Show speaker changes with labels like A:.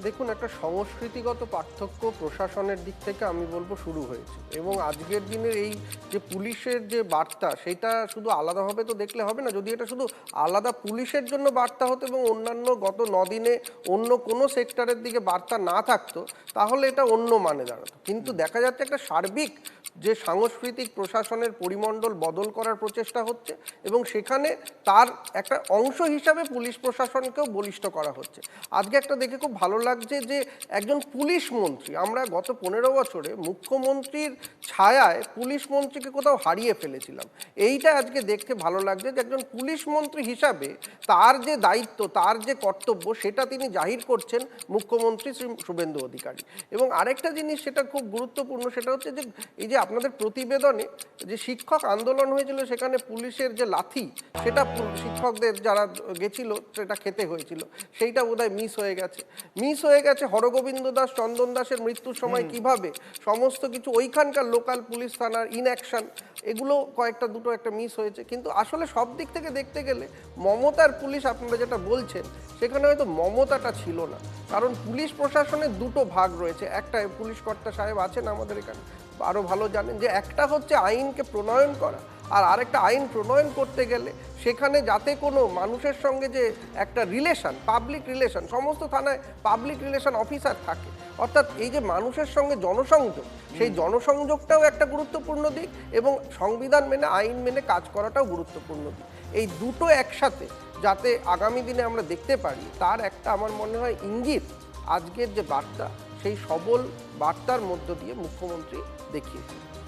A: দেখুন, একটা সংস্কৃতিগত পার্থক্য প্রশাসনের দিক থেকে আমি বলবো শুরু হয়েছে, এবং আজকের দিনের এই যে পুলিশের যে বার্তা, সেটা শুধু আলাদাভাবে তো দেখলে হবে না। যদি এটা শুধু আলাদা পুলিশের জন্য বার্তা হতো এবং অন্যান্য গত 9 দিনে অন্য কোনো সেক্টরের দিকে বার্তা না থাকতো, তাহলে এটা অন্য মানে দাঁড়াতো। কিন্তু দেখা যাচ্ছে একটা সার্বিক যে সাংস্কৃতিক প্রশাসনের পরিমণ্ডল বদল করার প্রচেষ্টা হচ্ছে, এবং সেখানে তার একটা অংশ হিসাবে পুলিশ প্রশাসনকেও বলিষ্ঠ করা হচ্ছে। আজকে একটা দেখে খুব ভালো লাগছে যে একজন পুলিশ মন্ত্রী, আমরা গত 15 বছরে মুখ্যমন্ত্রীর ছায়ায় পুলিশ মন্ত্রীকে কোথাও হারিয়ে ফেলেছিলাম। এইটা আজকে দেখতে ভালো লাগছে যে একজন পুলিশ মন্ত্রী হিসাবে তার যে দায়িত্ব, তার যে কর্তব্য, সেটা তিনি জাহির করছেন মুখ্যমন্ত্রী শ্রী শুভেন্দু অধিকারী। এবং আরেকটা জিনিস সেটা খুব গুরুত্বপূর্ণ, সেটা হচ্ছে যে এই যে আপনাদের প্রতিবেদনে যে শিক্ষক আন্দোলন হয়েছিল, সেখানে পুলিশের যে লাথি, সেটা শিক্ষকদের যারা গেছিল সেটা খেতে হয়েছিল, সেইটা বোধহয় মিস হয়ে গেছে হরগোবিন্দ দাস, চন্দন দাসের মৃত্যুর সময় কিভাবে সমস্ত কিছু ওইখানকার লোকাল পুলিশ থানার ইনঅ্যাকশন, এগুলো দুটো একটা মিস হয়েছে। কিন্তু আসলে সব দিক থেকে দেখতে গেলে মমতার পুলিশ, আপনারা যেটা বলছেন, সেখানে হয়তো মমতাটা ছিল না। কারণ পুলিশ প্রশাসনের দুটো ভাগ রয়েছে। একটা পুলিশ কর্তা সাহেব আছেন আমাদের এখানে, আরও ভালো জানেন, যে একটা হচ্ছে আইনকে প্রণয়ন করা, আর আরেকটা আইন প্রণয়ন করতে গেলে সেখানে যাতে কোনো মানুষের সঙ্গে যে একটা রিলেশন, পাবলিক রিলেশন, সমস্ত থানায় পাবলিক রিলেশন অফিসার থাকে, অর্থাৎ এই যে মানুষের সঙ্গে জনসংযোগ, সেই জনসংযোগটাও একটা গুরুত্বপূর্ণ দিক, এবং সংবিধান মেনে আইন মেনে কাজ করাটাও গুরুত্বপূর্ণ দিক। এই দুটো একসাথে যাতে আগামী দিনে আমরা দেখতে পারি, তার একটা আমার মনে হয় ইঙ্গিত আজকের যে বার্তা, সেই সবল বার্তার মধ্য দিয়ে মুখ্যমন্ত্রী দেখিয়েছেন।